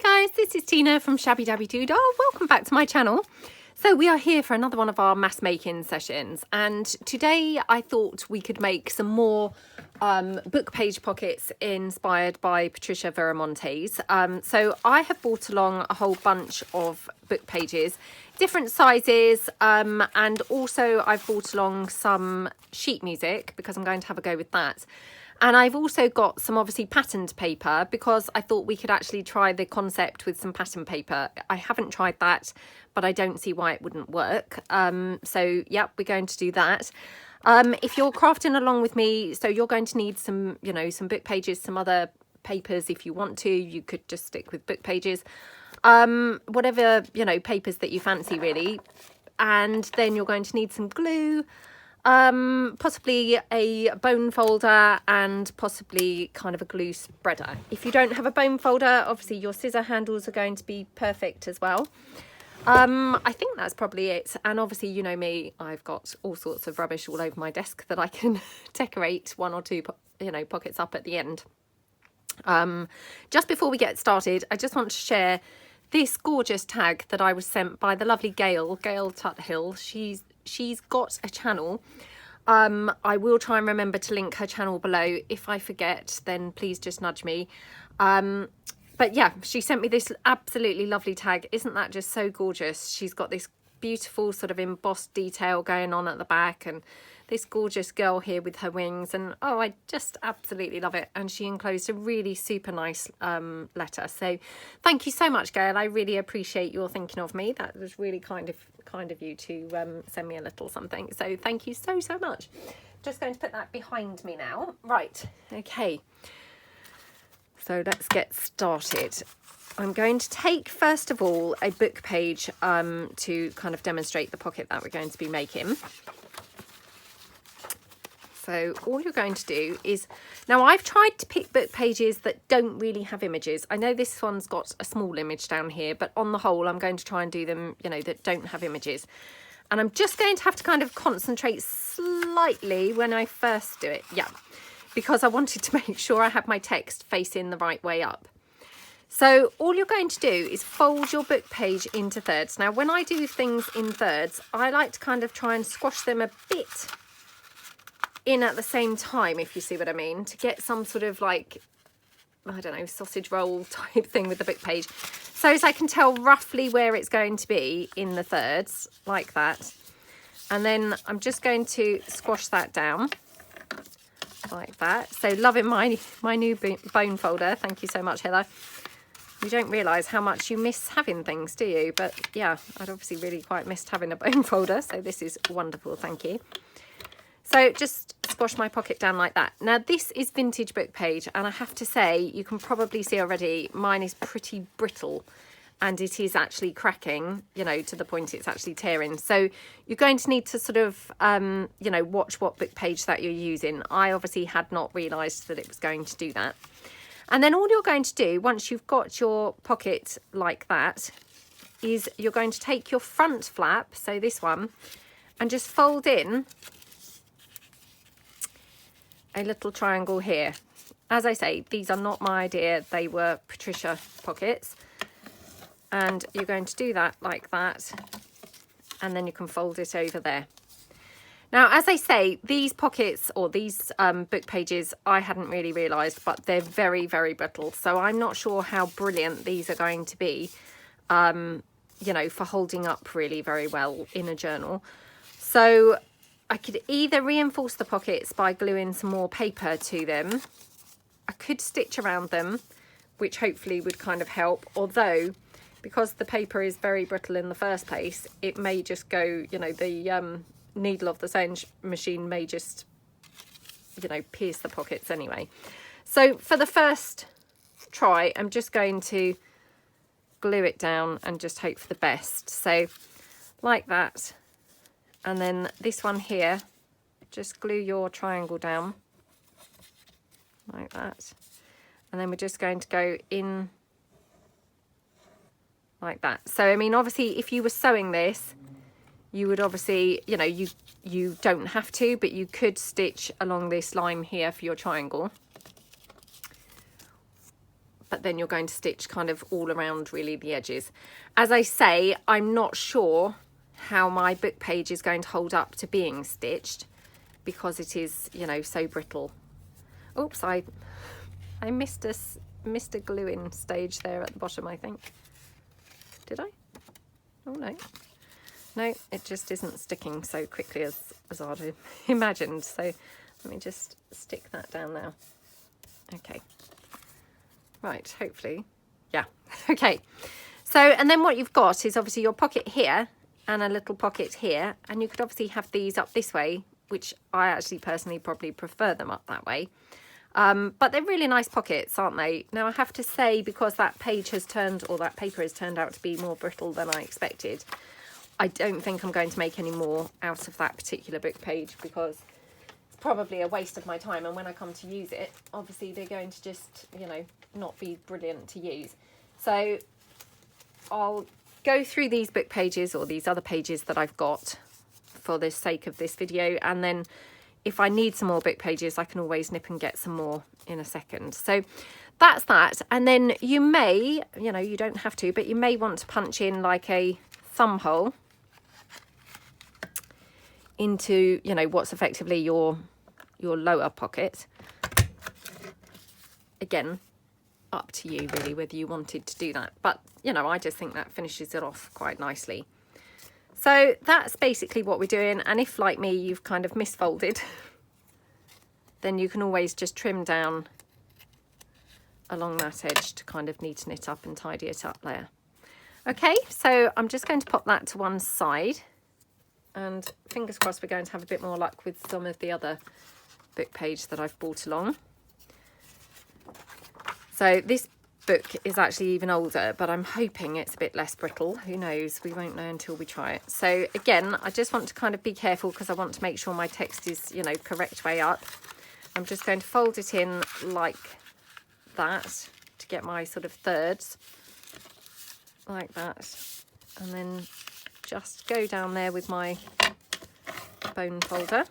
Hi guys, this is Tina from Shabbydabbydoodah. Welcome back to my channel. So we are here for another one of our mass making sessions, and today I thought we could make some more book page pockets inspired by Patricia Viramontes. So I have brought along a whole bunch of book pages, different sizes, and also I've brought along some sheet music because I'm going to have a go with that. And I've also got some obviously patterned paper because I thought we could actually try the concept with some pattern paper. I haven't tried that, but I don't see why it wouldn't work. So yeah, we're going to do that. If you're crafting along with me, so you're going to need some, you know, some book pages, some other papers. If you want to, you could just stick with book pages, whatever, you know, papers that you fancy really. And then you're going to need some glue, possibly a bone folder, and possibly kind of a glue spreader. If you don't have a bone folder, obviously your scissor handles are going to be perfect as well. I think that's probably it. And obviously, you know me, I've got all sorts of rubbish all over my desk that I can decorate one or two, you know, pockets up at the end. Just before we get started, I just want to share this gorgeous tag that I was sent by the lovely Gail Tuthill. She's got a channel. I will try and remember to link her channel below. If I forget, then please just nudge me. But yeah, she sent me this absolutely lovely tag. Isn't that just so gorgeous? She's got this beautiful sort of embossed detail going on at the back, and this gorgeous girl here with her wings, and oh, I just absolutely love it. And she enclosed a really super nice letter. So thank you so much, Gail. I really appreciate your thinking of me. That was really kind of you to send me a little something. So thank you so much. Just going to put that behind me now. Right, okay. So let's get started. I'm going to take, first of all, a book page to kind of demonstrate the pocket that we're going to be making. So all you're going to do is, now I've tried to pick book pages that don't really have images. I know this one's got a small image down here, but on the whole, I'm going to try and do them, you know, that don't have images. And I'm just going to have to kind of concentrate slightly when I first do it. Yeah, because I wanted to make sure I have my text facing the right way up. So all you're going to do is fold your book page into thirds. Now, when I do things in thirds, I like to kind of try and squash them a bit in at the same time, if you see what I mean, to get some sort of like, I don't know, sausage roll type thing with the book page. So as I can tell roughly where it's going to be in the thirds, like that. And then I'm just going to squash that down like that. So loving my new bone folder. Thank you so much, Heather. You don't realise how much you miss having things, do you? But yeah, I'd obviously really quite missed having a bone folder. So this is wonderful. Thank you. So just squash my pocket down like that. Now this is vintage book page, and I have to say, you can probably see already, mine is pretty brittle and it is actually cracking, you know, to the point it's actually tearing. So you're going to need to sort of, you know, watch what book page that you're using. I obviously had not realised that it was going to do that. And then all you're going to do, once you've got your pocket like that, is you're going to take your front flap, so this one, and just fold in a little triangle here. As I say, these are not my idea, they were Patricia pockets. And you're going to do that like that, and then you can fold it over there. Now, as I say, these pockets, or these book pages, I hadn't really realised, but they're very brittle. So I'm not sure how brilliant these are going to be, you know, for holding up really very well in a journal. So I could either reinforce the pockets by gluing some more paper to them. I could stitch around them, which hopefully would kind of help. Although, because the paper is very brittle in the first place, it may just go, you know, the needle of the sewing machine may just, you know, pierce the pockets anyway. So for the first try, I'm just going to glue it down and just hope for the best. So like that. And then this one here, just glue your triangle down like that. And then we're just going to go in like that. So, I mean, obviously, if you were sewing this, you would obviously, you know, you don't have to, but you could stitch along this line here for your triangle. but then you're going to stitch kind of all around really the edges. As I say, I'm not sure how my book page is going to hold up to being stitched because it is, you know, so brittle. Oops, I missed a glue-in stage there at the bottom, I think. Did I? Oh no. No, it just isn't sticking so quickly as I'd imagined. So let me just stick that down now. Okay. Right, hopefully. Yeah, okay. So, and then what you've got is obviously your pocket here and a little pocket here. And you could obviously have these up this way, which I actually personally probably prefer them up that way. But they're really nice pockets, aren't they? Now I have to say, because that page has turned, or that paper has turned out to be more brittle than I expected, I don't think I'm going to make any more out of that particular book page because it's probably a waste of my time. And when I come to use it, obviously they're going to just, you know, not be brilliant to use. So I'll go through these book pages or these other pages that I've got for the sake of this video, and then if I need some more book pages I can always nip and get some more in a second. So that's that. And then you may, you know, you don't have to, but you may want to punch in like a thumb hole into, you know, what's effectively your lower pocket. Again, up to you really whether you wanted to do that, but you know, I just think that finishes it off quite nicely. So that's basically what we're doing. And if, like me, you've kind of misfolded, then you can always just trim down along that edge to kind of neaten it up and tidy it up there. Okay, so I'm just going to pop that to one side, and fingers crossed we're going to have a bit more luck with some of the other book page that I've brought along. So this book is actually even older, but I'm hoping it's a bit less brittle. Who knows? We won't know until we try it. So again, I just want to kind of be careful because I want to make sure my text is, you know, correct way up. I'm just going to fold it in like that to get my sort of thirds, like that, and then just go down there with my bone folder.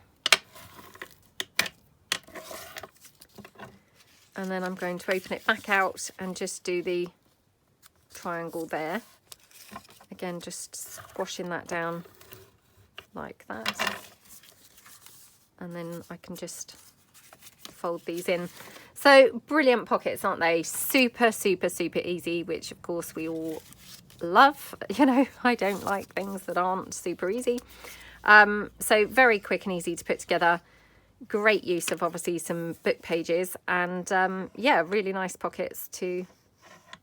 And then I'm going to open it back out and just do the triangle there. Again, just squashing that down like that. And then I can just fold these in. So brilliant pockets, aren't they? Super, super, super easy, which of course we all love. You know, I don't like things that aren't super easy. So very quick and easy to put together. Great use of obviously some book pages, and yeah, really nice pockets to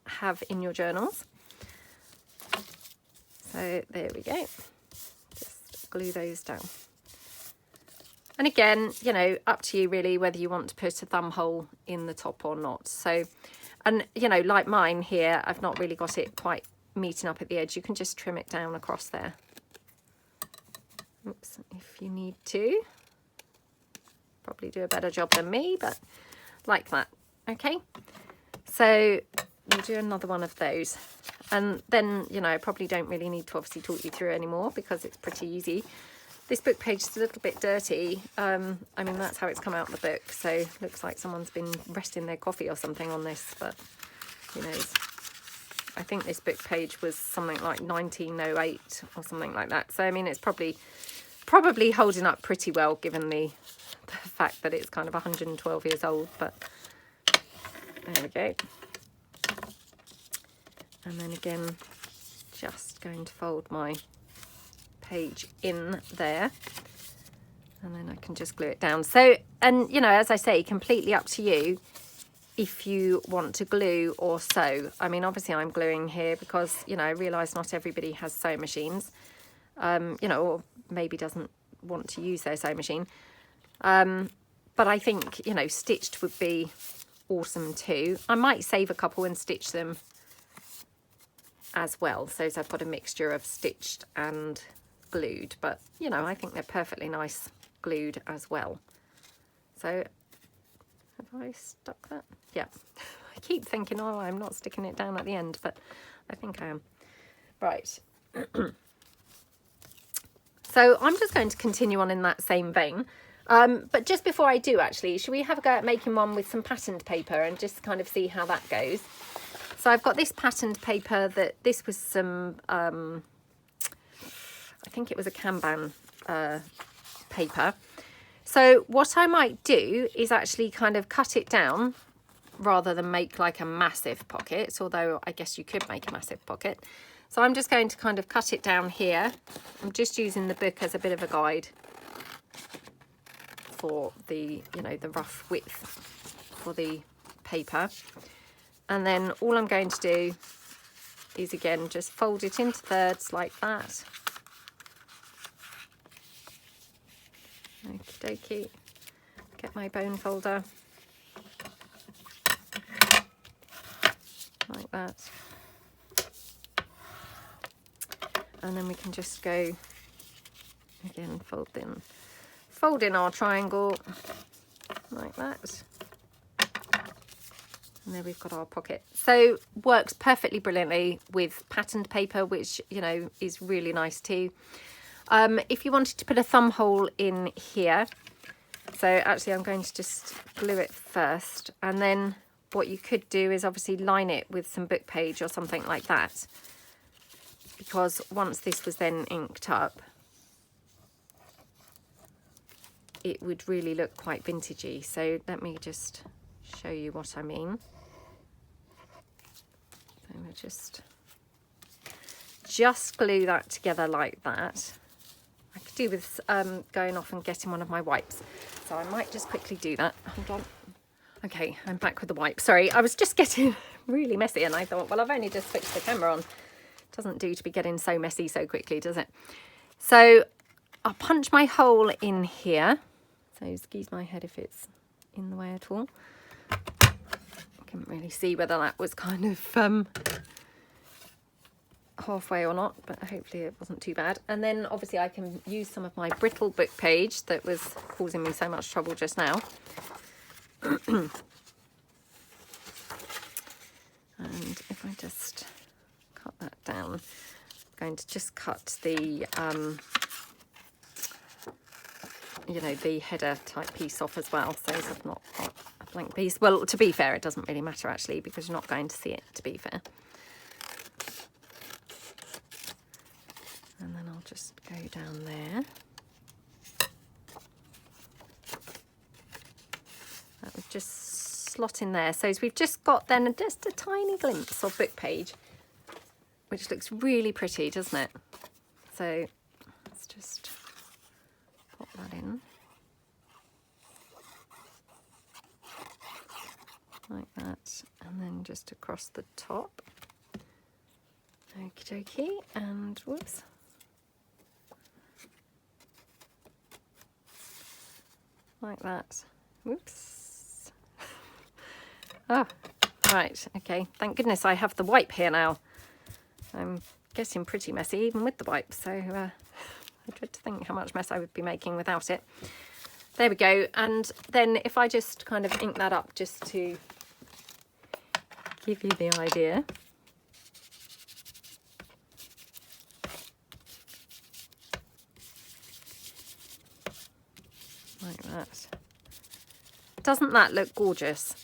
have in your journals. So there we go. Just glue those down. And again, you know, up to you really whether you want to put a thumb hole in the top or not. So, and you know, like mine here, I've not really got it quite meeting up at the edge. You can just trim it down across there. Oops, if you need to. Probably do a better job than me, but like that. Okay, so we'll do another one of those, and then, you know, I probably don't really need to obviously talk you through anymore because it's pretty easy. This book page is a little bit dirty. I mean, that's how it's come out in the book, so looks like someone's been resting their coffee or something on this, but who knows. I think this book page was something like 1908 or something like that, so I mean, it's probably holding up pretty well given the fact that it's kind of 112 years old. But there we go. And then again, just going to fold my page in there, and then I can just glue it down. So, and you know, as I say, completely up to you if you want to glue or sew. I mean, obviously I'm gluing here because, you know, I realise not everybody has sewing machines, you know, or maybe doesn't want to use their sewing machine. But I think, you know, stitched would be awesome too. I might save a couple and stitch them as well. So I've got a mixture of stitched and glued, but you know, I think they're perfectly nice glued as well. So have I stuck that? Yeah. I keep thinking, oh, I'm not sticking it down at the end, but I think I am. Right. So I'm just going to continue on in that same vein. But just before I do, actually, should we have a go at making one with some patterned paper and just kind of see how that goes? So I've got this patterned paper that this was some, I think it was a Kanban paper. So what I might do is actually kind of cut it down rather than make like a massive pocket, although I guess you could make a massive pocket. So I'm just going to kind of cut it down here. I'm just using the book as a bit of a guide for the, you know, the rough width for the paper. And then all I'm going to do is again just fold it into thirds like that. Okie dokie. Get my bone folder like that. And then we can just go again, fold in our triangle like that. And there we've got our pocket. So works perfectly brilliantly with patterned paper, which, you know, is really nice too. If you wanted to put a thumb hole in here, so actually I'm going to just glue it first, and then what you could do is obviously line it with some book page or something like that, because once this was then inked up, it would really look quite vintagey. So let me just show you what I mean. So we'll just glue that together like that. I could do with going off and getting one of my wipes, so I might just quickly do that. Hold on. Okay, I'm back with the wipe. Sorry, I was just getting really messy, and I thought, well, I've only just switched the camera on. Doesn't do to be getting so messy so quickly, does it? So I'll punch my hole in here. So excuse my head if it's in the way at all. I couldn't really see whether that was kind of halfway or not, but hopefully it wasn't too bad. And then obviously I can use some of my brittle book page that was causing me so much trouble just now. And if I just cut that down, I'm going to just cut the you know, the header type piece off as well, so I've not got a blank piece. Well, to be fair, it doesn't really matter actually, because you're not going to see it, to be fair. And then I'll just go down there. That would just slot in there. So we've just got then just a tiny glimpse of book page, which looks really pretty, doesn't it? So let's just pop that in. Like that. And then just across the top. Okie dokie. And whoops. Like that. Whoops. Oh, right. Okay. Thank goodness I have the wipe here now. I'm getting pretty messy even with the wipe. So I dread to think how much mess I would be making without it. There we go. And then if I just kind of ink that up just to give you the idea. Like that. Doesn't that look gorgeous?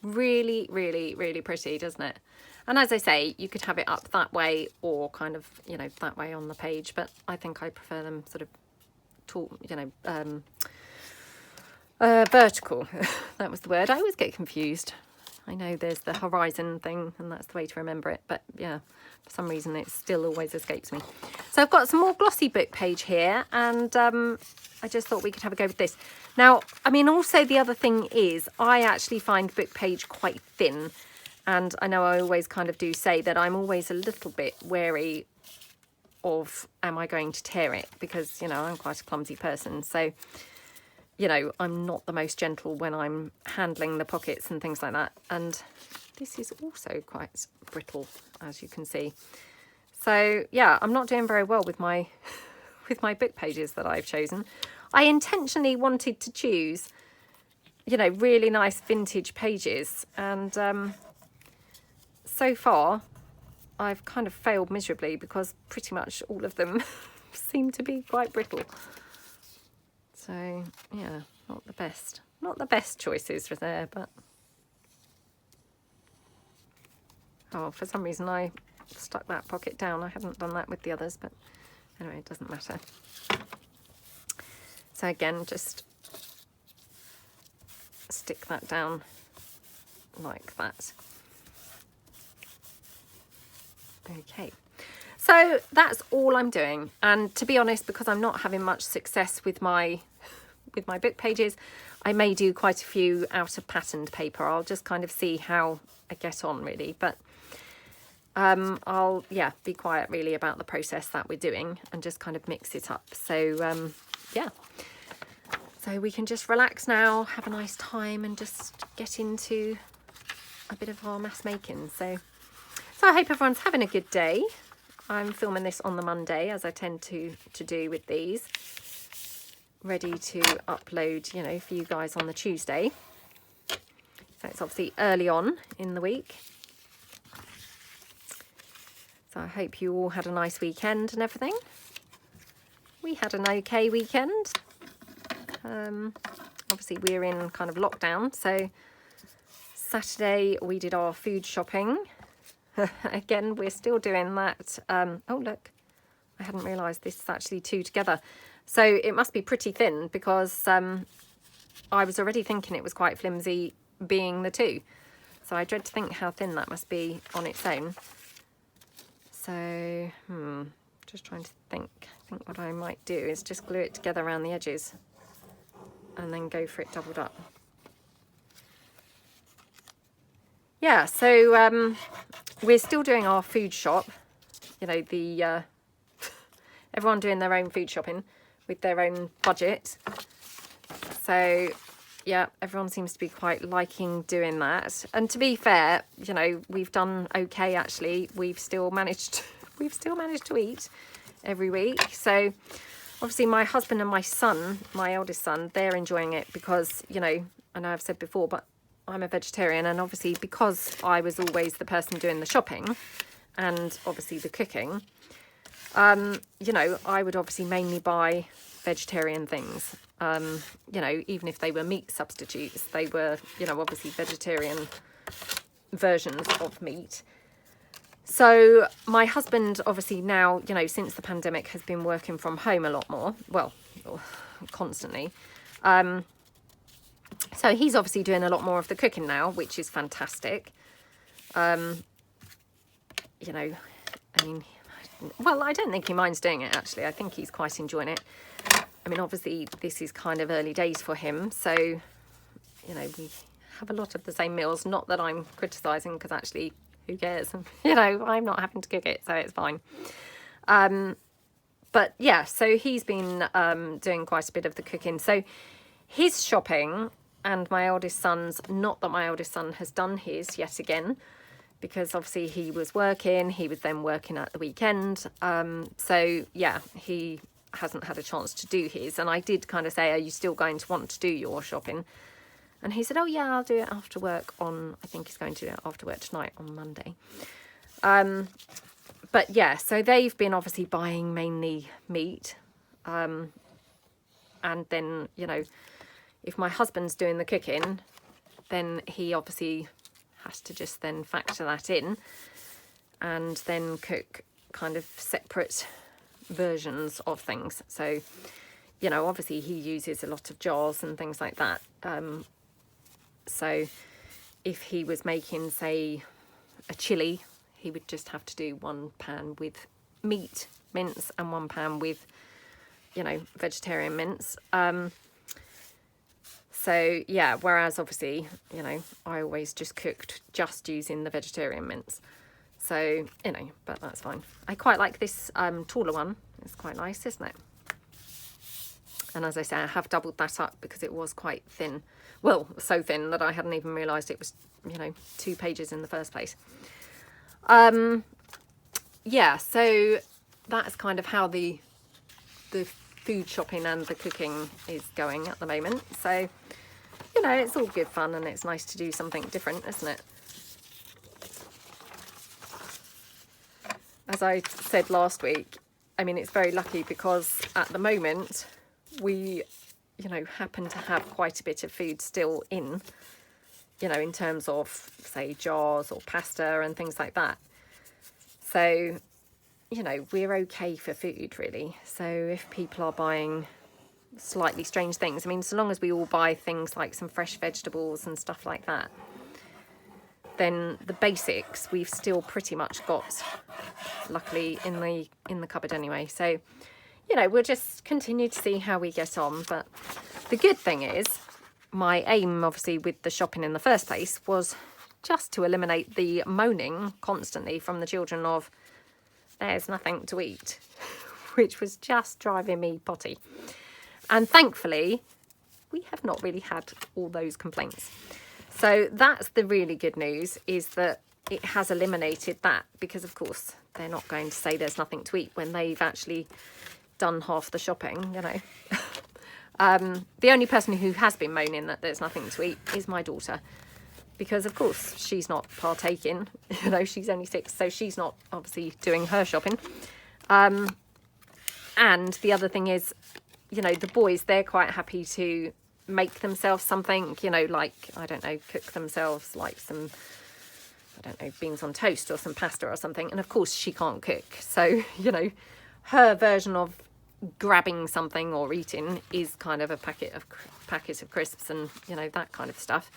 Really, really, really pretty, doesn't it? And as I say, you could have it up that way or kind of, you know, that way on the page, but I think I prefer them sort of tall, you know, vertical. That was the word. I always get confused. I know there's the horizon thing and that's the way to remember it, but yeah, for some reason it still always escapes me. So I've got some more glossy book page here, and I just thought we could have a go with this. Now, I mean, also the other thing is I actually find book page quite thin, and I know I always kind of do say that I'm always a little bit wary of, am I going to tear it? Because, you know, I'm quite a clumsy person, so you know, I'm not the most gentle when I'm handling the pockets and things like that. And this is also quite brittle, as you can see. So yeah, I'm not doing very well with my with my book pages that I've chosen. I intentionally wanted to choose, you know, really nice vintage pages, and so far I've kind of failed miserably because pretty much all of them seem to be quite brittle. So yeah, not the best choices for there, but oh, for some reason I stuck that pocket down. I hadn't done that with the others, but anyway, it doesn't matter. So again, just stick that down like that. Okay, so that's all I'm doing, and to be honest, because I'm not having much success with my book pages, I may do quite a few out of patterned paper. I'll just kind of see how I get on, really, but I'll be quiet really about the process that we're doing and just kind of mix it up. So yeah, so we can just relax now, have a nice time, and just get into a bit of our mass making. So I hope everyone's having a good day. I'm filming this on the Monday, as I tend to do with these, ready to upload, you know, for you guys on the Tuesday. So it's obviously early on in the week. So I hope you all had a nice weekend and everything. We had an okay weekend. Obviously we're in kind of lockdown, so Saturday we did our food shopping. Again, we're still doing that. Oh look, I hadn't realised this is actually two together. So it must be pretty thin, because I was already thinking it was quite flimsy being the two. So I dread to think how thin that must be on its own. So, just trying to think. I think what I might do is just glue it together around the edges and then go for it doubled up. Yeah, so we're still doing our food shop. You know, the everyone doing their own food shopping with their own budget. So yeah, everyone seems to be quite liking doing that. And to be fair, you know, we've done okay actually. We've still managed to eat every week. So obviously my husband and my son, my eldest son, they're enjoying it because, you know, I know I've said before, but I'm a vegetarian, and obviously because I was always the person doing the shopping and obviously the cooking, you know, I would obviously mainly buy vegetarian things. You know, even if they were meat substitutes, they were, you know, obviously vegetarian versions of meat. So my husband obviously now, you know, since the pandemic has been working from home a lot more, well, constantly. So he's obviously doing a lot more of the cooking now, which is fantastic. You know, I mean, well, I don't think he minds doing it, actually. I think he's quite enjoying it. I mean, obviously, this is kind of early days for him. So, you know, we have a lot of the same meals. Not that I'm criticising, because actually, who cares? You know, I'm not having to cook it, so it's fine. But yeah, so he's been doing quite a bit of the cooking. So his shopping and my eldest son's, not that my eldest son has done his yet again, because obviously he was working, he was then working at the weekend. So yeah, he hasn't had a chance to do his. And I did kind of say, are you still going to want to do your shopping? And he said, oh yeah, I'll do it after work on, I think he's going to do it after work tonight on Monday. But yeah, so they've been obviously buying mainly meat. And then, you know, if my husband's doing the cooking, then he obviously has to just then factor that in and then cook kind of separate versions of things. So, you know, obviously he uses a lot of jars and things like that. So if he was making, say, a chili, he would just have to do one pan with meat mince and one pan with, you know, vegetarian mince. So yeah, whereas obviously, you know, I always just cooked just using the vegetarian mince. So, you know, but that's fine. I quite like this taller one. It's quite nice, isn't it? And as I say, I have doubled that up because it was quite thin. Well, so thin that I hadn't even realised it was, you know, 2 pages in the first place. Yeah, so that's kind of how the food shopping and the cooking is going at the moment. So, you know, it's all good fun and it's nice to do something different, isn't it? As I said last week, I mean, it's very lucky because at the moment we you know, happen to have quite a bit of food still in, you know, in terms of, say, jars or pasta and things like that. So, you know, we're okay for food, really. So if people are buying slightly strange things, I mean, so long as we all buy things like some fresh vegetables and stuff like that, then the basics we've still pretty much got, luckily, in the cupboard anyway. So, you know, we'll just continue to see how we get on. But the good thing is, my aim, obviously, with the shopping in the first place was just to eliminate the moaning constantly from the children of, there's nothing to eat, which was just driving me potty. And thankfully, we have not really had all those complaints. So that's the really good news, is that it has eliminated that, because of course they're not going to say there's nothing to eat when they've actually done half the shopping, you know. The only person who has been moaning that there's nothing to eat is my daughter, because of course she's not partaking, you know, she's only 6, so she's not obviously doing her shopping. And the other thing is, you know, the boys, they're quite happy to make themselves something, you know, like, I don't know, cook themselves like some, I don't know, beans on toast or some pasta or something. And of course she can't cook. So, you know, her version of grabbing something or eating is kind of a packet of crisps and, you know, that kind of stuff.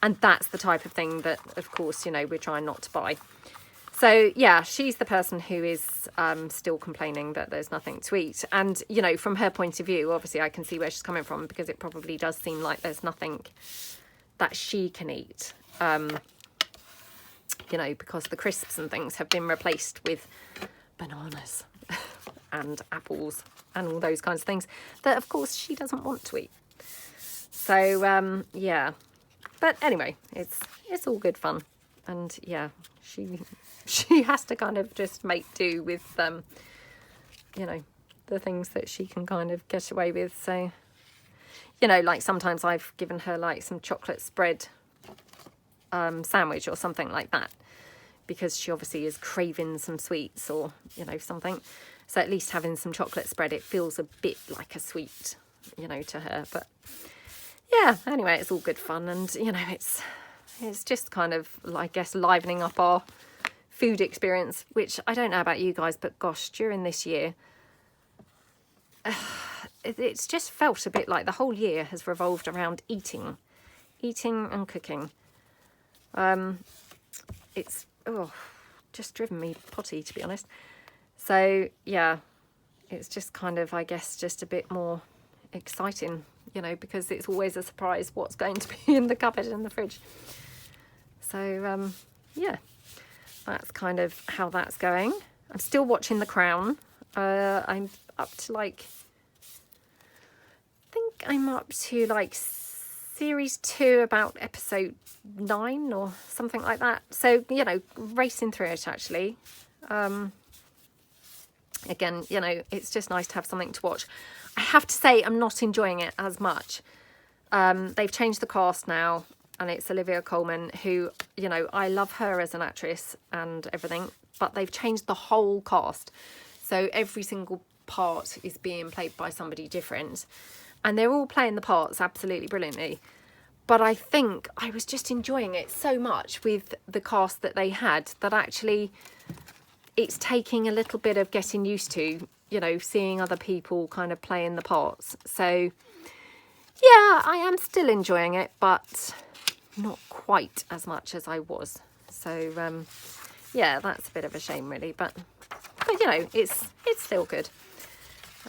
And that's the type of thing that, of course, you know, we're trying not to buy. So, yeah, she's the person who is still complaining that there's nothing to eat. And, you know, from her point of view, obviously I can see where she's coming from, because it probably does seem like there's nothing that she can eat, you know, because the crisps and things have been replaced with bananas and apples and all those kinds of things that, of course, she doesn't want to eat. So, yeah. But anyway, it's all good fun. And, yeah, she has to kind of just make do with, you know, the things that she can kind of get away with. So, you know, like sometimes I've given her like some chocolate spread sandwich or something like that, because she obviously is craving some sweets or, you know, something. So at least having some chocolate spread, it feels a bit like a sweet, you know, to her. But yeah, anyway, it's all good fun. And, you know, it's just kind of, I guess, livening up our food experience, which I don't know about you guys, but gosh, during this year, it's just felt a bit like the whole year has revolved around eating and cooking. It's just driven me potty, to be honest. So yeah, it's just kind of, I guess, just a bit more exciting, you know, because it's always a surprise what's going to be in the cupboard and the fridge. So yeah, that's kind of how that's going. I'm still watching The Crown. I'm up to like, I think I'm up to like series 2, about episode 9 or something like that. So, you know, racing through it actually. Again, you know, it's just nice to have something to watch. I have to say, I'm not enjoying it as much. They've changed the cast now, and it's Olivia Colman, who, you know, I love her as an actress and everything, but they've changed the whole cast. So every single part is being played by somebody different, and they're all playing the parts absolutely brilliantly. But I think I was just enjoying it so much with the cast that they had that actually it's taking a little bit of getting used to, you know, seeing other people kind of playing the parts. So yeah, I am still enjoying it, but not quite as much as I was. So yeah, that's a bit of a shame really, but you know, it's still good.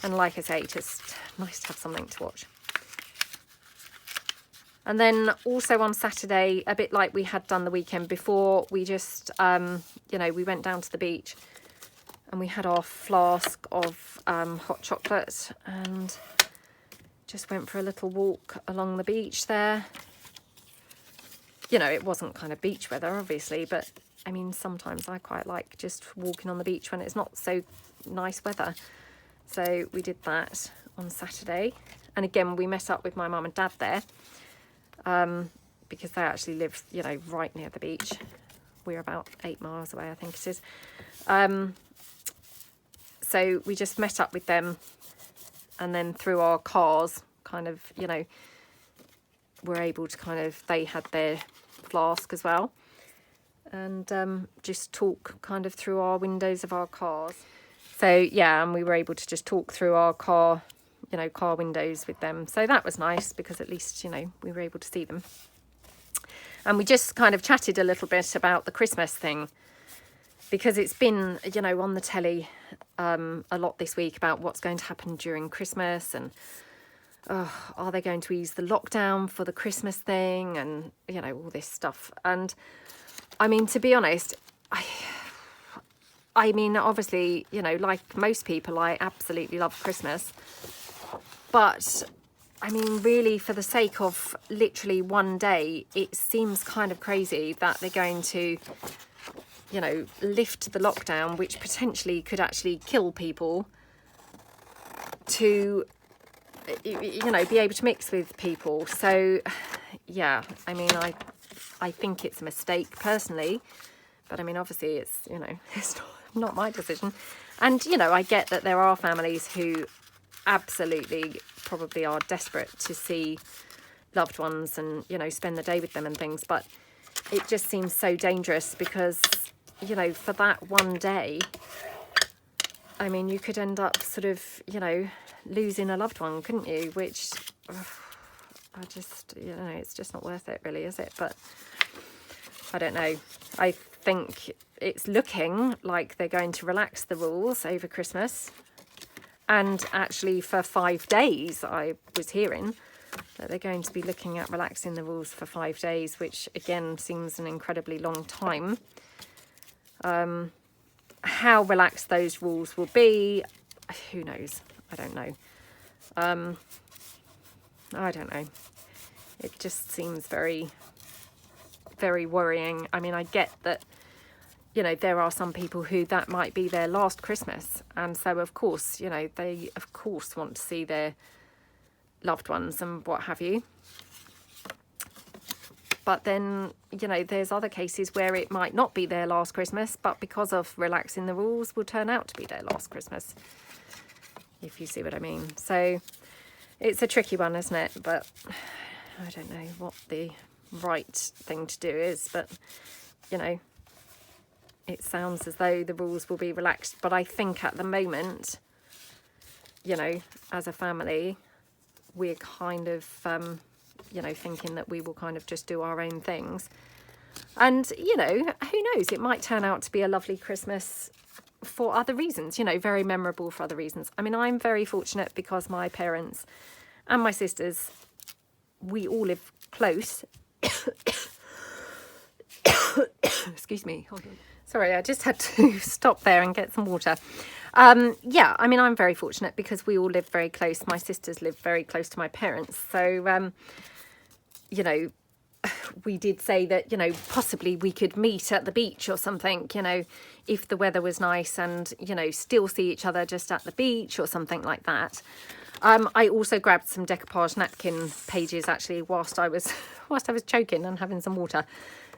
And like I say, just nice to have something to watch. And then also on Saturday, a bit like we had done the weekend before, we just, you know, we went down to the beach and we had our flask of hot chocolate and just went for a little walk along the beach there. You know, it wasn't kind of beach weather, obviously, but I mean, sometimes I quite like just walking on the beach when it's not so nice weather. So we did that on Saturday. And again, we met up with my mum and dad there. Because they actually live, you know, right near the beach. We're about 8 miles away, I think it is. So we just met up with them, and then through our cars kind of, you know, were able to kind of, they had their flask as well, and just talk kind of through our windows of our cars. So yeah, and we were able to just talk through our car, you know, car windows with them. So that was nice, because at least, you know, we were able to see them. And we just kind of chatted a little bit about the Christmas thing, because it's been, you know, on the telly a lot this week about what's going to happen during Christmas, and are they going to ease the lockdown for the Christmas thing, and, you know, all this stuff. And I mean, to be honest, I mean, obviously, you know, like most people, I absolutely love Christmas. But I mean, really, for the sake of literally one day, it seems kind of crazy that they're going to, you know, lift the lockdown, which potentially could actually kill people, to, you know, be able to mix with people. So, yeah, I mean, I think it's a mistake personally, but I mean, obviously it's, you know, it's not my decision. And, you know, I get that there are families who absolutely probably are desperate to see loved ones and, you know, spend the day with them and things, but it just seems so dangerous, because, you know, for that one day, I mean, you could end up sort of, you know, losing a loved one, couldn't you? Which I just, you know, it's just not worth it really, is it? But I don't know. I think it's looking like they're going to relax the rules over Christmas. And actually for 5 days, I was hearing that they're going to be looking at relaxing the rules for 5 days, which again seems an incredibly long time. How relaxed those rules will be, who knows? I don't know. I don't know. It just seems very, very worrying. I mean, I get that, you know, there are some people who that might be their last Christmas. And so, of course, you know, they, of course, want to see their loved ones and what have you. But then, you know, there's other cases where it might not be their last Christmas, but because of relaxing the rules will turn out to be their last Christmas, if you see what I mean. So it's a tricky one, isn't it? But I don't know what the right thing to do is, but, you know, it sounds as though the rules will be relaxed. But I think at the moment, you know, as a family, we're kind of, you know, thinking that we will kind of just do our own things. And, you know, who knows? It might turn out to be a lovely Christmas for other reasons, you know, very memorable for other reasons. I mean, I'm very fortunate because my parents and my sisters, we all live close. Excuse me. Hold on. Sorry, I just had to stop there and get some water. Yeah, I mean, I'm very fortunate because we all live very close. My sisters live very close to my parents. So, you know, we did say that, you know, possibly we could meet at the beach or something, you know, if the weather was nice, and, you know, still see each other just at the beach or something like that. I also grabbed some decoupage napkin pages actually whilst I was choking and having some water.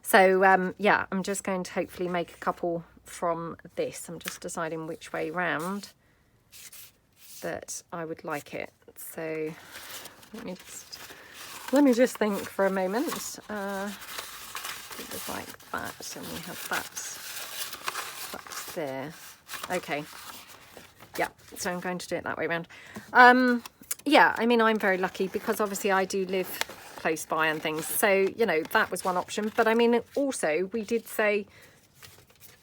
So, yeah, I'm just going to hopefully make a couple from this. I'm just deciding which way round that I would like it. So let me just think for a moment. It was like that, and we have that there. Okay. Yeah, so I'm going to do it that way around. Yeah, I mean, I'm very lucky because obviously I do live close by and things. So, you know, that was one option. But I mean, also, we did say,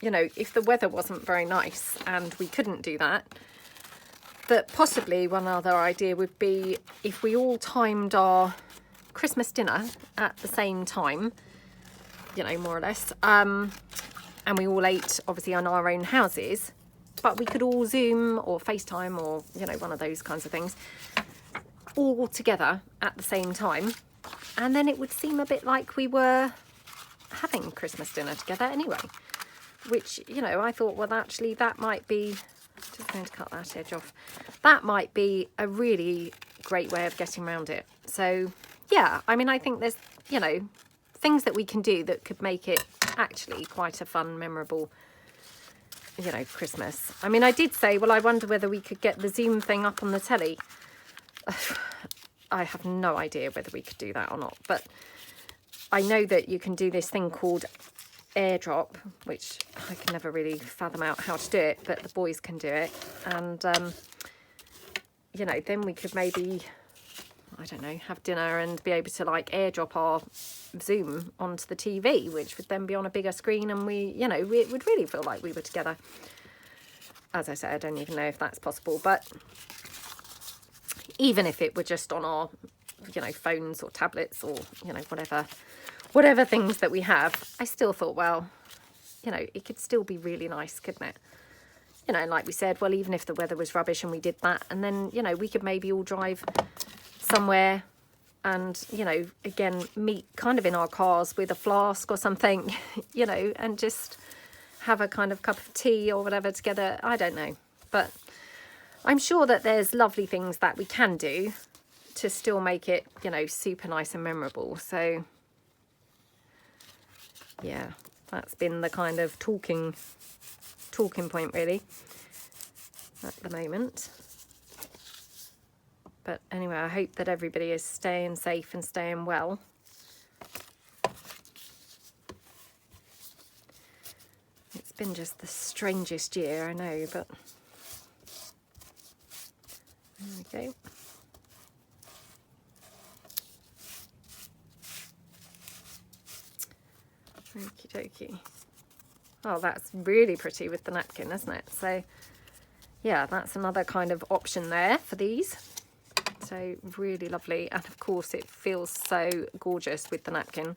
you know, if the weather wasn't very nice and we couldn't do that, that possibly one other idea would be if we all timed our Christmas dinner at the same time, you know, more or less, and we all ate obviously on our own houses, but we could all Zoom or FaceTime or, you know, one of those kinds of things all together at the same time, and then it would seem a bit like we were having Christmas dinner together anyway, which, you know, I thought, well, actually that might be, just going to cut that edge off, that might be a really great way of getting around it. So yeah, I mean, I think there's, you know, things that we can do that could make it actually quite a fun, memorable, you know, Christmas. I mean, I did say, well, I wonder whether we could get the Zoom thing up on the telly. I have no idea whether we could do that or not, but I know that you can do this thing called airdrop, which I can never really fathom out how to do it, but the boys can do it. And you know, then we could maybe, I don't know, have dinner and be able to like airdrop our Zoom onto the TV, which would then be on a bigger screen, and we, you know, it would really feel like we were together. As I say, I don't even know if that's possible, but even if it were just on our, you know, phones or tablets or, you know, whatever things that we have, I still thought, well, you know, it could still be really nice, couldn't it? You know, and like we said, well, even if the weather was rubbish and we did that, and then, you know, we could maybe all drive somewhere and, you know, again, meet kind of in our cars with a flask or something, you know, and just have a kind of cup of tea or whatever together. I don't know, but I'm sure that there's lovely things that we can do to still make it, you know, super nice and memorable. So yeah, that's been the kind of talking point really at the moment. But anyway, I hope that everybody is staying safe and staying well. It's been just the strangest year, I know, but there we go. Okie dokie. Oh, that's really pretty with the napkin, isn't it? So yeah, that's another kind of option there for these. So really lovely, and of course it feels so gorgeous with the napkin.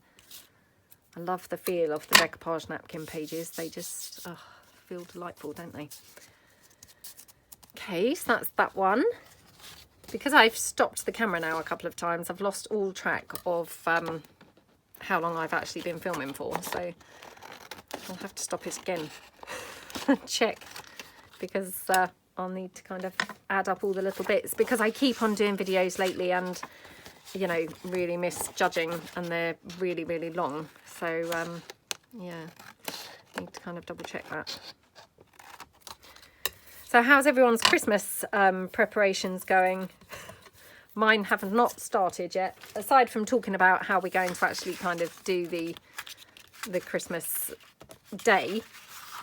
I love the feel of the decoupage napkin pages. They just feel delightful, don't they? Okay, so that's that one. Because I've stopped the camera now a couple of times, I've lost all track of how long I've actually been filming for. So I'll have to stop it again and check, because I'll need to kind of add up all the little bits, because I keep on doing videos lately and, you know, really misjudging, and they're really, really long. So, yeah, need to kind of double check that. So how's everyone's Christmas preparations going? Mine haven't not started yet, aside from talking about how we're going to actually kind of do the Christmas day.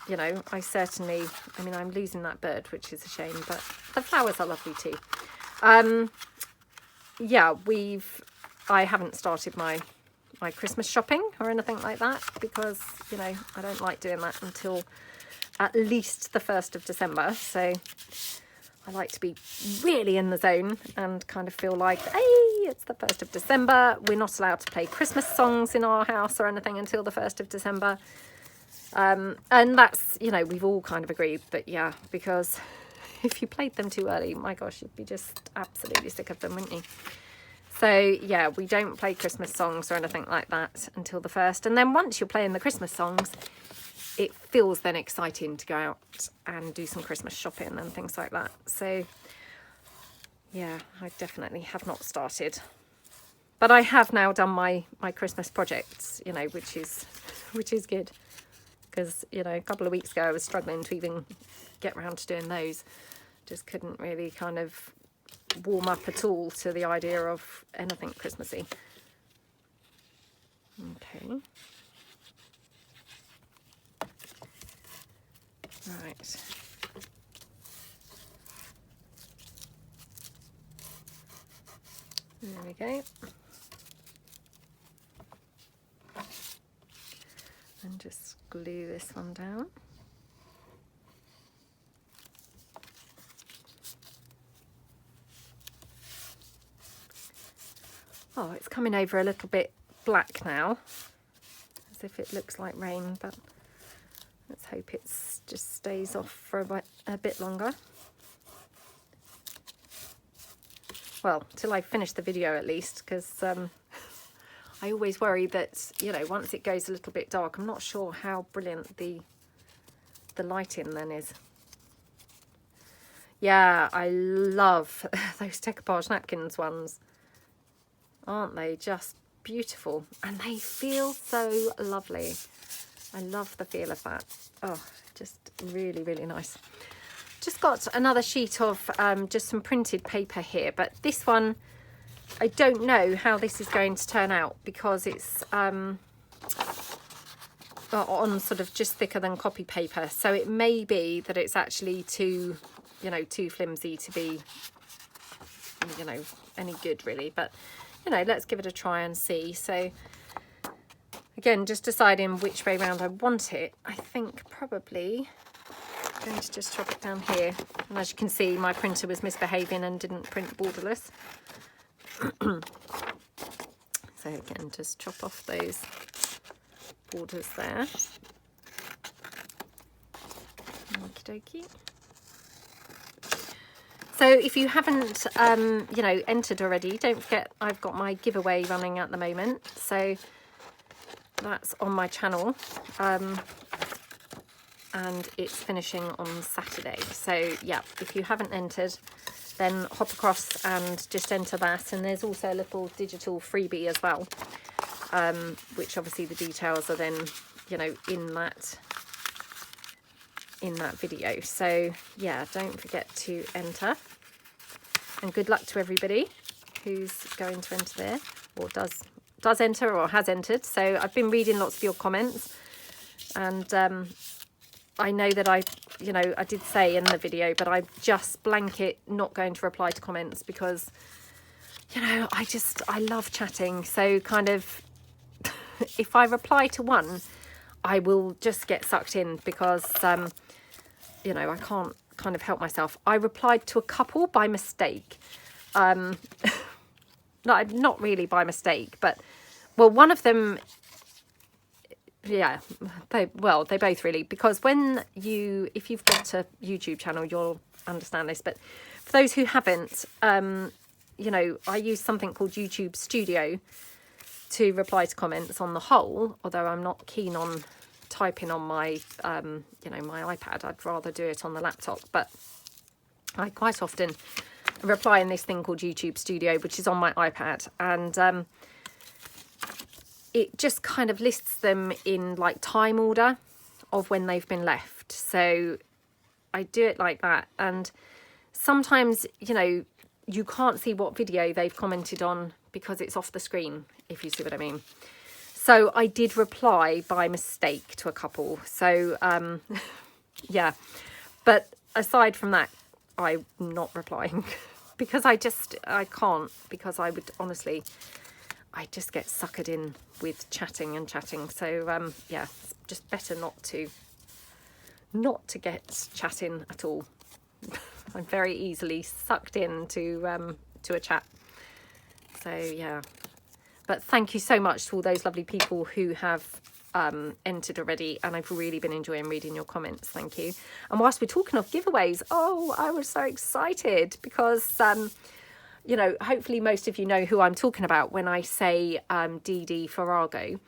You know, I mean, I'm losing that bird, which is a shame, but the flowers are lovely too. Yeah, I haven't started my Christmas shopping or anything like that, because, you know, I don't like doing that until at least the 1st of December. So I like to be really in the zone and kind of feel like, hey, it's the 1st of December. We're not allowed to play Christmas songs in our house or anything until the 1st of December. And that's, you know, we've all kind of agreed that, yeah, because if you played them too early, my gosh, you'd be just absolutely sick of them, wouldn't you? So, yeah, we don't play Christmas songs or anything like that until the 1st. And then once you're playing the Christmas songs, it feels then exciting to go out and do some Christmas shopping and things like that. So, yeah, I definitely have not started. But I have now done my Christmas projects, you know, which is good. Because, you know, a couple of weeks ago I was struggling to even get around to doing those. Just couldn't really kind of warm up at all to the idea of anything Christmassy. Okay. Right. There we go. And just glue this one down. Oh, it's coming over a little bit black now, as if it looks like rain, but let's hope it just stays off for a bit longer. Well, till I finish the video at least, because I always worry that, you know, once it goes a little bit dark, I'm not sure how brilliant the lighting then is. Yeah, I love those decoupage napkins ones. Aren't they just beautiful? And they feel so lovely. I love the feel of that. Oh, just really, really nice. Just got another sheet of just some printed paper here, but this one I don't know how this is going to turn out because it's on sort of just thicker than copy paper. So it may be that it's actually too, you know, too flimsy to be, you know, any good really. But, you know, let's give it a try and see. So again, just deciding which way round I want it. I think probably I'm going to just chop it down here. And as you can see, my printer was misbehaving and didn't print borderless. So again, just chop off those borders there. Okie dokie. So if you haven't, you know, entered already, don't forget I've got my giveaway running at the moment. So that's on my channel. And it's finishing on Saturday. So yeah, if you haven't entered, then hop across and just enter that. And there's also a little digital freebie as well, which obviously the details are then, you know, in that video. So yeah, don't forget to enter. And good luck to everybody who's going to enter there, or does enter or has entered. So I've been reading lots of your comments, and I know that I did say in the video, but I'm just blanket not going to reply to comments because, you know, I love chatting. So kind of, if I reply to one, I will just get sucked in because, you know, I can't kind of help myself. I replied to a couple by mistake. No, not really by mistake, but, well, one of them, yeah, they both really, because if you've got a YouTube channel, you'll understand this, but for those who haven't, you know, I use something called YouTube Studio to reply to comments on the whole, although I'm not keen on typing on my, you know, my iPad. I'd rather do it on the laptop, but I quite often reply in this thing called YouTube Studio, which is on my iPad, and it just kind of lists them in like time order of when they've been left. So I do it like that. And sometimes, you know, you can't see what video they've commented on because it's off the screen, if you see what I mean. So I did reply by mistake to a couple. So, yeah. But aside from that, I'm not replying because I can't, because I would honestly, I just get suckered in with chatting. So yeah, it's just better not to get chatting at all. I'm very easily sucked into to a chat. So yeah, but thank you so much to all those lovely people who have entered already, and I've really been enjoying reading your comments. Thank you. And whilst we're talking of giveaways, oh, I was so excited because you know, hopefully most of you know who I'm talking about when I say Dee Dee Farago.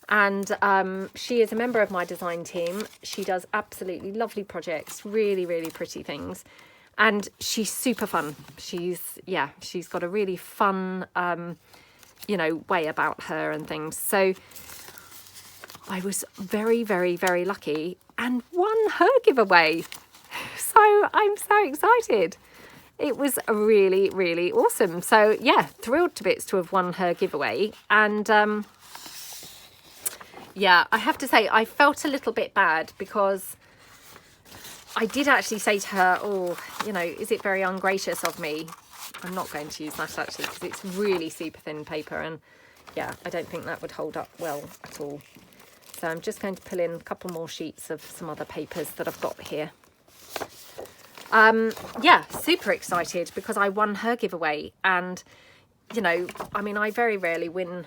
And she is a member of my design team. She does absolutely lovely projects, really, really pretty things. And she's super fun. She's got a really fun, you know, way about her and things. So I was very, very, very lucky and won her giveaway. So I'm so excited. It was really, really awesome. So yeah, thrilled to bits to have won her giveaway. And yeah, I have to say, I felt a little bit bad because I did actually say to her, oh, you know, is it very ungracious of me? I'm not going to use that actually because it's really super thin paper, and yeah, I don't think that would hold up well at all. So I'm just going to pull in a couple more sheets of some other papers that I've got here. Yeah, super excited because I won her giveaway, and you know, I mean, I very rarely win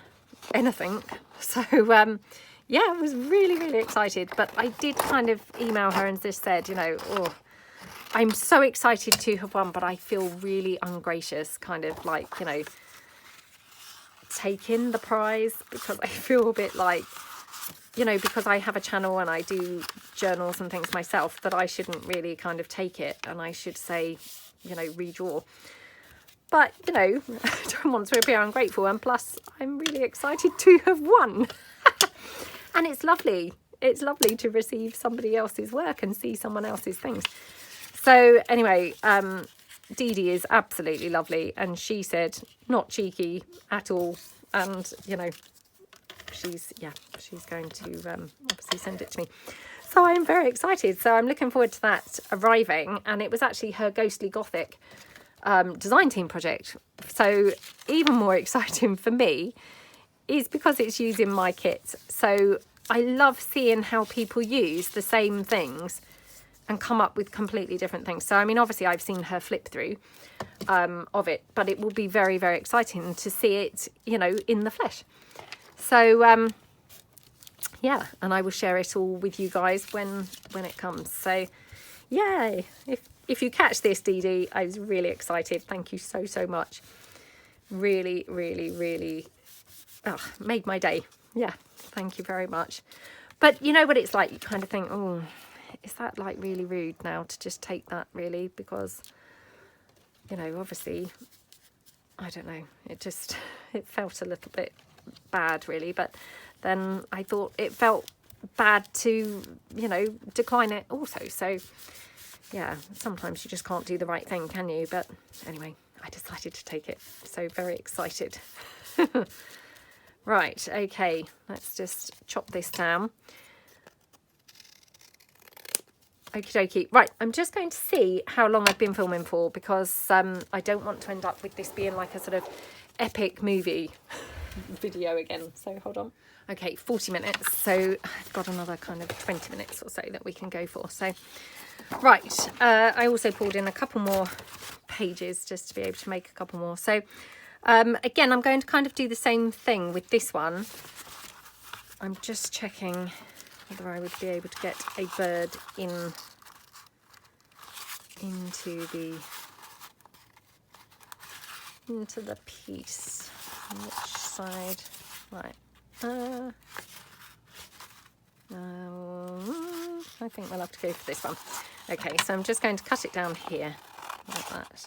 anything, so yeah, I was really, really excited. But I did kind of email her and just said, you know, oh, I'm so excited to have won, but I feel really ungracious, kind of like, you know, taking the prize, because I feel a bit like, you know, because I have a channel and I do journals and things myself, that I shouldn't really kind of take it, and I should say, you know, redraw. But, you know, I don't want to appear ungrateful, and plus I'm really excited to have won. And it's lovely. It's lovely to receive somebody else's work and see someone else's things. So anyway, Dee Dee is absolutely lovely, and she said not cheeky at all, and you know, she's going to obviously send it to me. So I'm very excited. So I'm looking forward to that arriving, and it was actually her Ghostly Gothic design team project. So even more exciting for me is because it's using my kit. So I love seeing how people use the same things and come up with completely different things. So I mean, obviously I've seen her flip through of it, but it will be very, very exciting to see it, you know, in the flesh. So yeah, and I will share it all with you guys when it comes. So yay! If you catch this, Dee Dee, I was really excited. Thank you so, so much. Really, really, really made my day. Yeah, thank you very much. But you know what it's like, you kind of think, oh, is that like really rude now to just take that, really? Because, you know, obviously, I don't know, it felt a little bit bad, really. But then I thought it felt bad to, you know, decline it also. So yeah, sometimes you just can't do the right thing, can you? But anyway, I decided to take it. So very excited. Right, okay, let's just chop this down. Okie dokie. Right, I'm just going to see how long I've been filming for, because I don't want to end up with this being like a sort of epic movie video again. So hold on. Okay, 40 minutes. So I've got another kind of 20 minutes or so that we can go for. So, right, I also pulled in a couple more pages just to be able to make a couple more. So again, I'm going to kind of do the same thing with this one. I'm just checking whether I would be able to get a bird into the piece. Which side? Right. I think we'll have to go for this one. Okay, so I'm just going to cut it down here like that.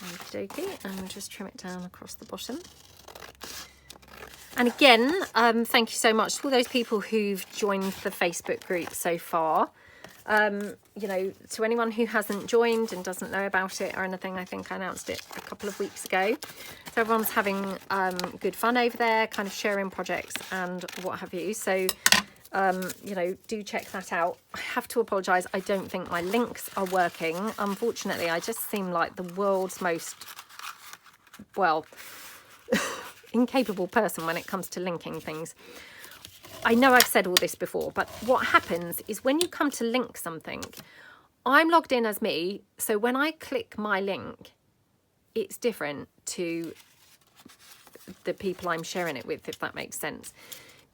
Okie dokie, and we'll just trim it down across the bottom. And again, thank you so much to all those people who've joined the Facebook group so far. You know, to anyone who hasn't joined and doesn't know about it or anything, I think I announced it a couple of weeks ago. So everyone's having good fun over there, kind of sharing projects and what have you. So, you know, do check that out. I have to apologise, I don't think my links are working. Unfortunately, I just seem like the world's most, well, incapable person when it comes to linking things. I know I've said all this before, but what happens is when you come to link something, I'm logged in as me, so when I click my link, it's different to the people I'm sharing it with, if that makes sense,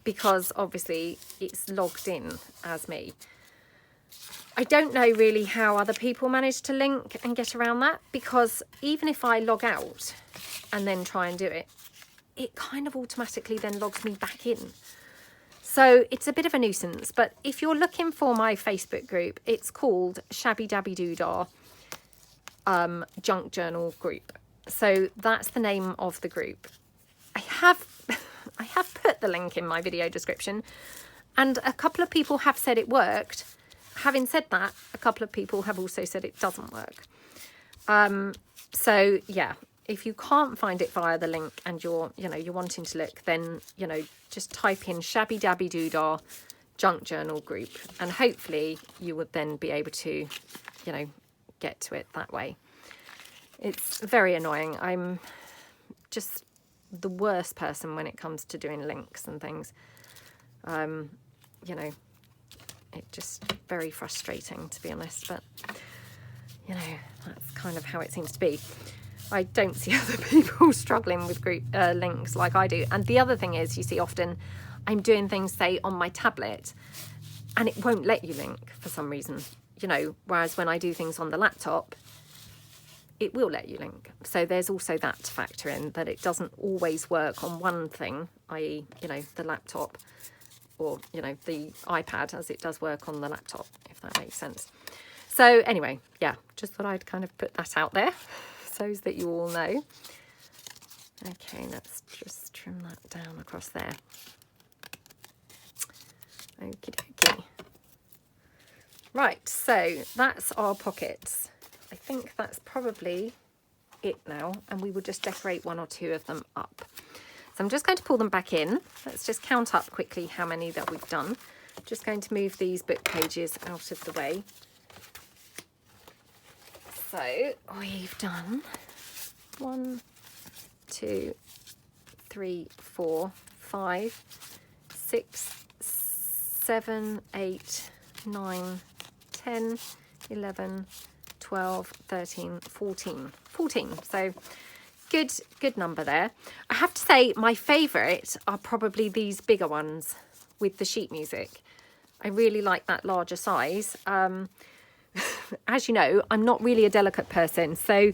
because obviously it's logged in as me. I don't know really how other people manage to link and get around that, because even if I log out and then try and do it, it kind of automatically then logs me back in. So it's a bit of a nuisance, but if you're looking for my Facebook group, it's called Shabbydabbydoodah Junk Journal Group. So that's the name of the group. I have put the link in my video description, and a couple of people have said it worked. Having said that, a couple of people have also said it doesn't work. So yeah, if you can't find it via the link and you're wanting to look, then, you know, just type in Shabbydabbydoodah Junk Journal Group, and hopefully you would then be able to, you know, get to it that way. It's very annoying. I'm just the worst person when it comes to doing links and things. You know, it's just very frustrating, to be honest, but, you know, that's kind of how it seems to be. I don't see other people struggling with group links like I do. And the other thing is, you see, often I'm doing things, say, on my tablet, and it won't let you link for some reason, you know, whereas when I do things on the laptop, it will let you link. So there's also that to factor in, that it doesn't always work on one thing, i.e., you know, the laptop, or, you know, the iPad, as it does work on the laptop, if that makes sense. So anyway, yeah, just thought I'd kind of put that out there so that you all know. Okay, let's just trim that down across there. Okie dokie. Right, so that's our pockets. I think that's probably it now, and we will just decorate 1 or 2 of them up. So I'm just going to pull them back in. Let's just count up quickly how many that we've done. Just going to move these book pages out of the way. So we've done 1, 2, 3, 4, 5, 6, 7, 8, 9, 10, 11, 12, 13, 14. 14. So good number there. I have to say my favourite are probably these bigger ones with the sheet music. I really like that larger size. As you know, I'm not really a delicate person, so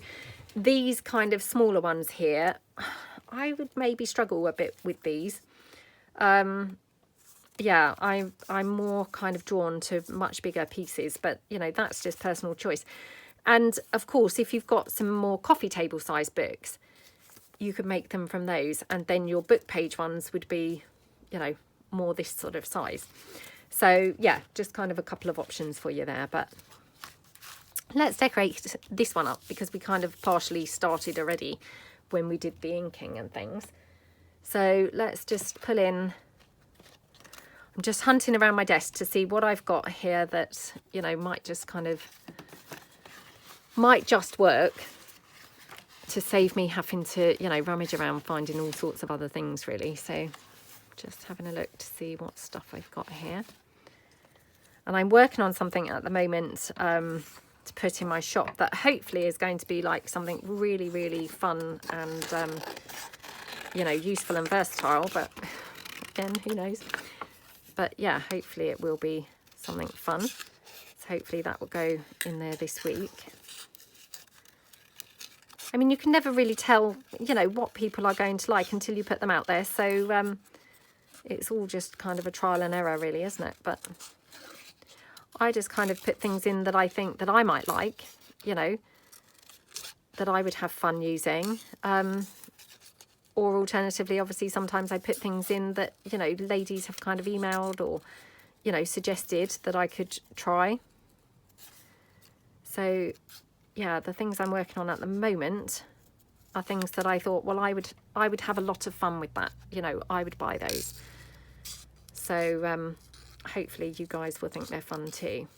these kind of smaller ones here, I would maybe struggle a bit with these. Yeah, I'm more kind of drawn to much bigger pieces, but you know, that's just personal choice. And of course, if you've got some more coffee table size books, you could make them from those, and then your book page ones would be, you know, more this sort of size. So yeah, just kind of a couple of options for you there. But let's decorate this one up because we kind of partially started already when we did the inking and things. So let's just pull in. I'm just hunting around my desk to see what I've got here that, you know, might just work to save me having to, you know, rummage around finding all sorts of other things really. So just having a look to see what stuff I've got here. And I'm working on something at the moment to put in my shop that hopefully is going to be like something really, really fun and, you know, useful and versatile. But again, who knows? But yeah, hopefully it will be something fun. So hopefully that will go in there this week. I mean, you can never really tell, you know, what people are going to like until you put them out there. So it's all just kind of a trial and error really, isn't it? But I just kind of put things in that I think that I might like, you know, that I would have fun using. Or alternatively, obviously, sometimes I put things in that, you know, ladies have kind of emailed or, you know, suggested that I could try. So, yeah, the things I'm working on at the moment are things that I thought, well, I would have a lot of fun with that. You know, I would buy those. So, hopefully you guys will think they're fun too.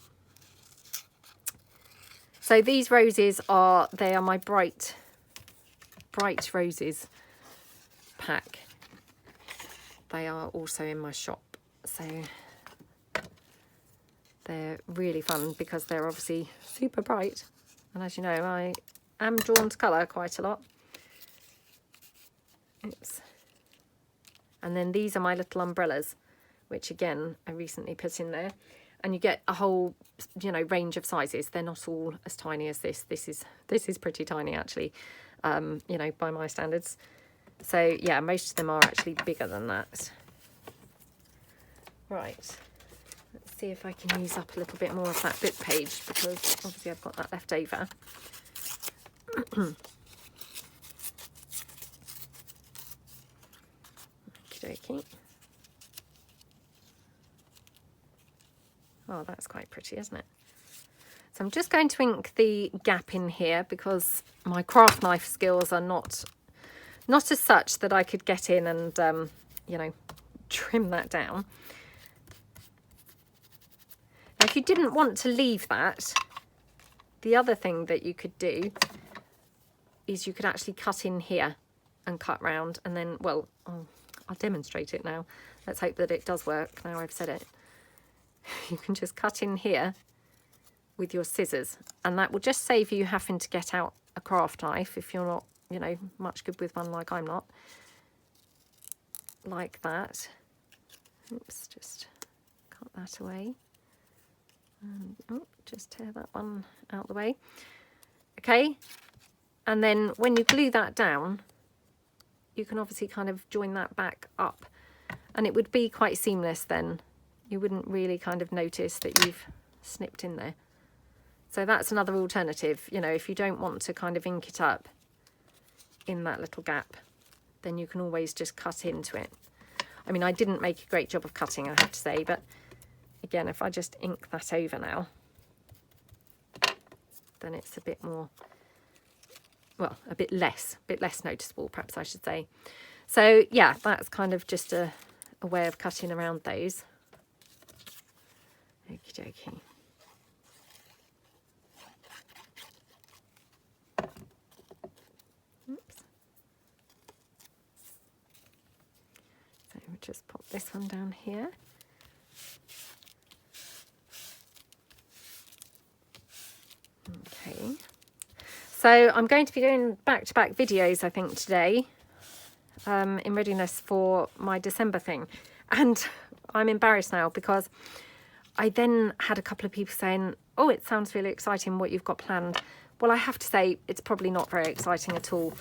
So these roses they are my bright roses pack. They are also in my shop, so they're really fun because they're obviously super bright, and as you know, I am drawn to colour quite a lot. Oops. And then these are my little umbrellas, which again I recently put in there, and you get a whole, you know, range of sizes. They're not all as tiny as this. This is pretty tiny actually, you know, by my standards. So yeah, most of them are actually bigger than that. Right, let's see if I can use up a little bit more of that book page because obviously I've got that left over. Okie dokie. Oh, that's quite pretty, isn't it? So I'm just going to ink the gap in here because my craft knife skills are not as such that I could get in and, you know, trim that down. Now, if you didn't want to leave that, the other thing that you could do is you could actually cut in here and cut round and then, well, I'll demonstrate it now. Let's hope that it does work now I've said it. You can just cut in here with your scissors, and that will just save you having to get out a craft knife if you're not, you know, much good with one like I'm not. Like that. Oops, just cut that away. And just tear that one out the way. Okay, and then when you glue that down, you can obviously kind of join that back up, and it would be quite seamless then. You wouldn't really kind of notice that you've snipped in there. So that's another alternative. You know, if you don't want to kind of ink it up in that little gap, then you can always just cut into it. I mean, I didn't make a great job of cutting, I have to say, but again, if I just ink that over now, then it's a bit more, well, a bit less noticeable, perhaps I should say. So yeah, that's kind of just a way of cutting around those. Okie dokie. Oops. So we'll just pop this one down here. Okay. So I'm going to be doing back-to-back videos, I think, today, in readiness for my December thing. And I'm embarrassed now because I then had a couple of people saying, oh, it sounds really exciting what you've got planned. Well, I have to say it's probably not very exciting at all.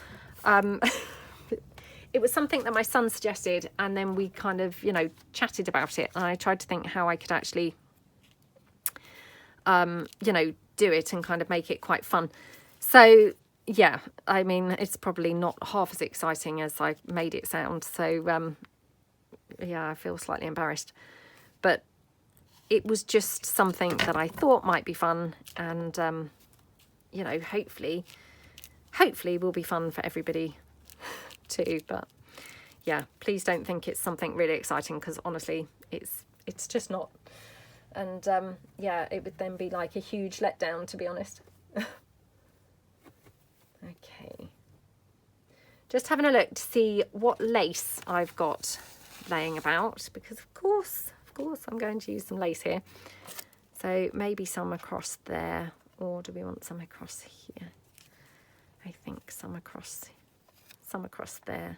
It was something that my son suggested, and then we kind of, you know, chatted about it. And I tried to think how I could actually, you know, do it and kind of make it quite fun. So, yeah, I mean, it's probably not half as exciting as I made it sound. So, yeah, I feel slightly embarrassed. But it was just something that I thought might be fun, and you know, hopefully will be fun for everybody too. But yeah, please don't think it's something really exciting, because honestly it's just not. And yeah, it would then be like a huge letdown, to be honest. Okay, just having a look to see what lace I've got laying about, because of course I'm going to use some lace here. So maybe some across there, or do we want some across here? I think some across there.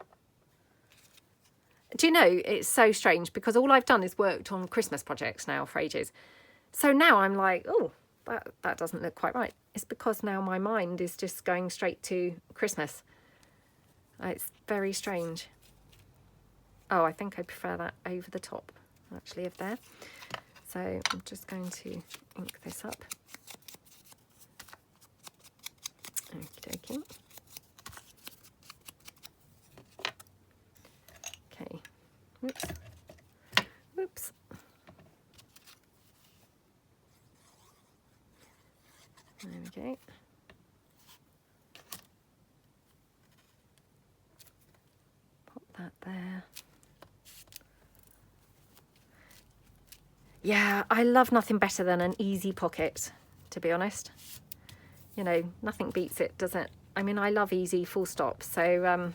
Do you know, it's so strange, because all I've done is worked on Christmas projects now for ages. So now I'm like, oh, that doesn't look quite right. It's because now my mind is just going straight to Christmas. It's very strange. Oh, I think I prefer that over the top, actually, of there. So I'm just going to ink this up. Okie dokie. Okay. Whoops. Whoops. There we go. Pop that there. Yeah, I love nothing better than an easy pocket, to be honest. You know, nothing beats it, does it? I mean, I love easy, full stop. So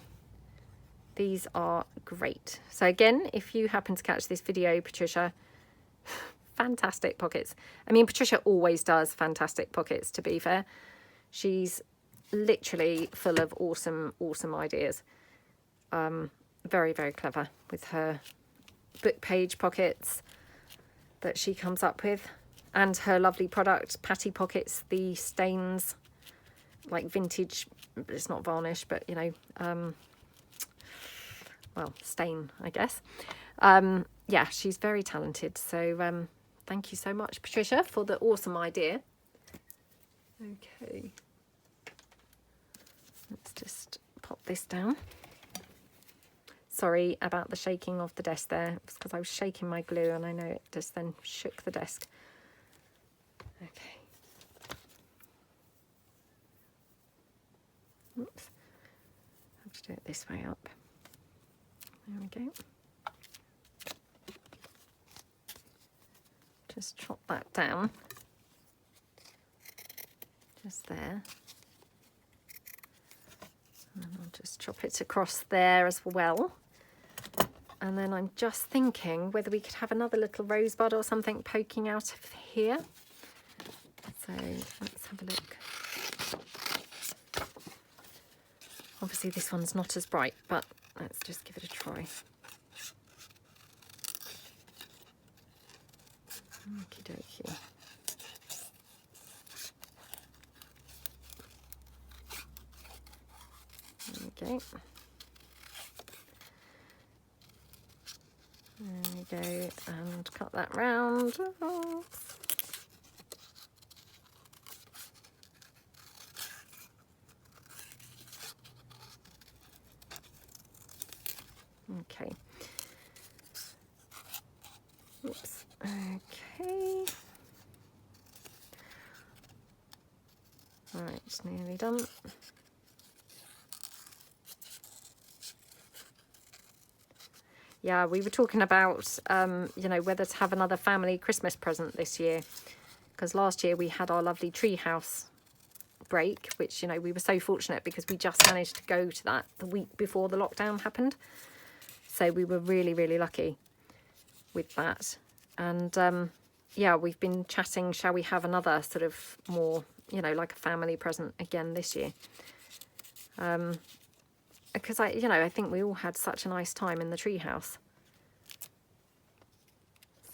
these are great. So again, if you happen to catch this video, Patricia, fantastic pockets. I mean, Patricia always does fantastic pockets, to be fair. She's literally full of awesome ideas. Very, very clever with her book page pockets that she comes up with, and her lovely product, Patty Pockets, the stains, like vintage, it's not varnish, but you know, well, stain, I guess. Yeah, she's very talented. So thank you so much, Patricia, for the awesome idea. Okay, let's just pop this down. Sorry about the shaking of the desk there. It's because I was shaking my glue, and I know it just then shook the desk. Okay. Oops. I have to do it this way up. There we go. Just chop that down. Just there. And I'll just chop it across there as well. And then I'm just thinking whether we could have another little rosebud or something poking out of here. So let's have a look. Obviously this one's not as bright, but let's just give it a try. Okie dokie. There we go. There we go, and cut that round. Oh. Okay. Oops. Okay. It's nearly done. Yeah, we were talking about, you know, whether to have another family Christmas present this year. Because last year we had our lovely treehouse break, which, you know, we were so fortunate because we just managed to go to that the week before the lockdown happened. So we were really, really lucky with that. And yeah, we've been chatting, shall we have another sort of more, you know, like a family present again this year? Because I think we all had such a nice time in the treehouse.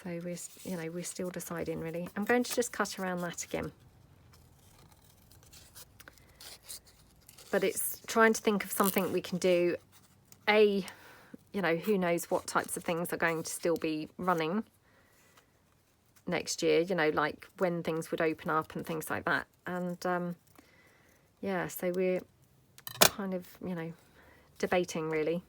So we're still deciding really. I'm going to just cut around that again. But it's trying to think of something we can do. You know, who knows what types of things are going to still be running next year, you know, like when things would open up and things like that. And yeah, so we're kind of, you know, debating really.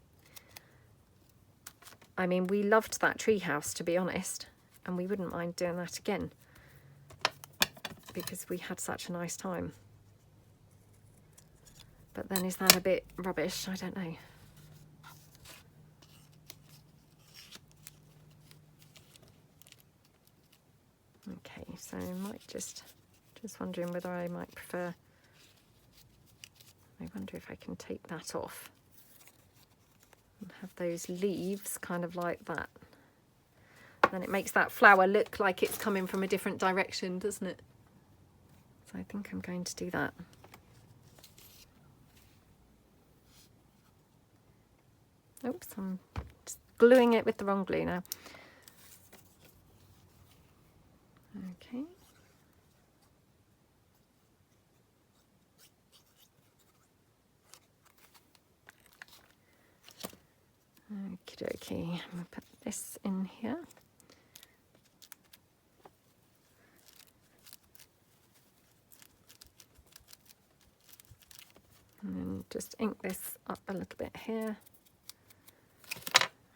I mean, we loved that treehouse, to be honest, and we wouldn't mind doing that again because we had such a nice time. But then is that a bit rubbish? I don't know. Okay, so I might just wondering whether I might prefer, I wonder if I can take that off and have those leaves kind of like that. And it makes that flower look like it's coming from a different direction, doesn't it? So I think I'm going to do that. Oops, I'm just gluing it with the wrong glue now. Okay. Okie dokie, I'm going to put this in here. And then just ink this up a little bit here.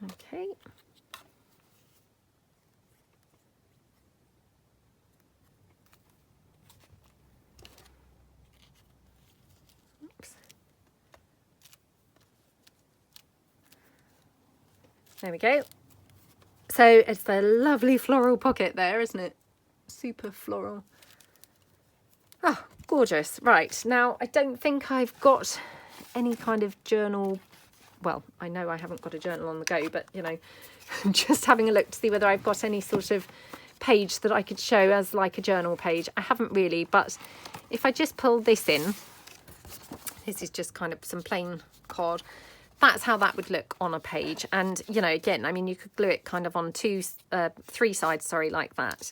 Okay. Oops. There we go. So it's the lovely floral pocket there, isn't it? Super floral. Oh, gorgeous. Right, now I don't think I've got any kind of journal. Well, I know I haven't got a journal on the go, but, you know, just having a look to see whether I've got any sort of page that I could show as like a journal page. I haven't really, but if I just pull this in, this is just kind of some plain card. That's how that would look on a page. And, you know, again, I mean, you could glue it kind of on three sides, sorry, like that.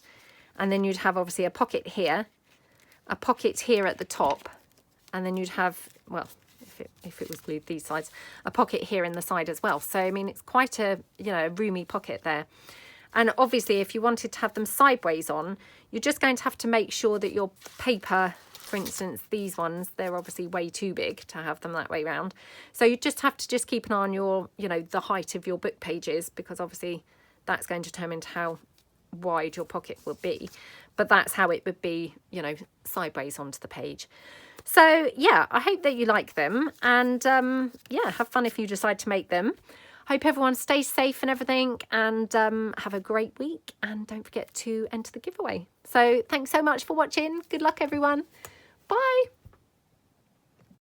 And then you'd have obviously a pocket here, a pocket here at the top, and then you'd have, well, if it was glued these sides, a pocket here in the side as well. So I mean, it's quite a, you know, roomy pocket there. And obviously if you wanted to have them sideways on, you're just going to have to make sure that your paper, for instance, these ones, they're obviously way too big to have them that way round. So you just have to just keep an eye on your, you know, the height of your book pages, because obviously that's going to determine how wide your pocket will be. But that's how it would be, you know, sideways onto the page. So yeah, I hope that you like them, and yeah, have fun if you decide to make them. Hope everyone stays safe and everything, and have a great week, and don't forget to enter the giveaway. So thanks so much for watching. Good luck everyone. Bye.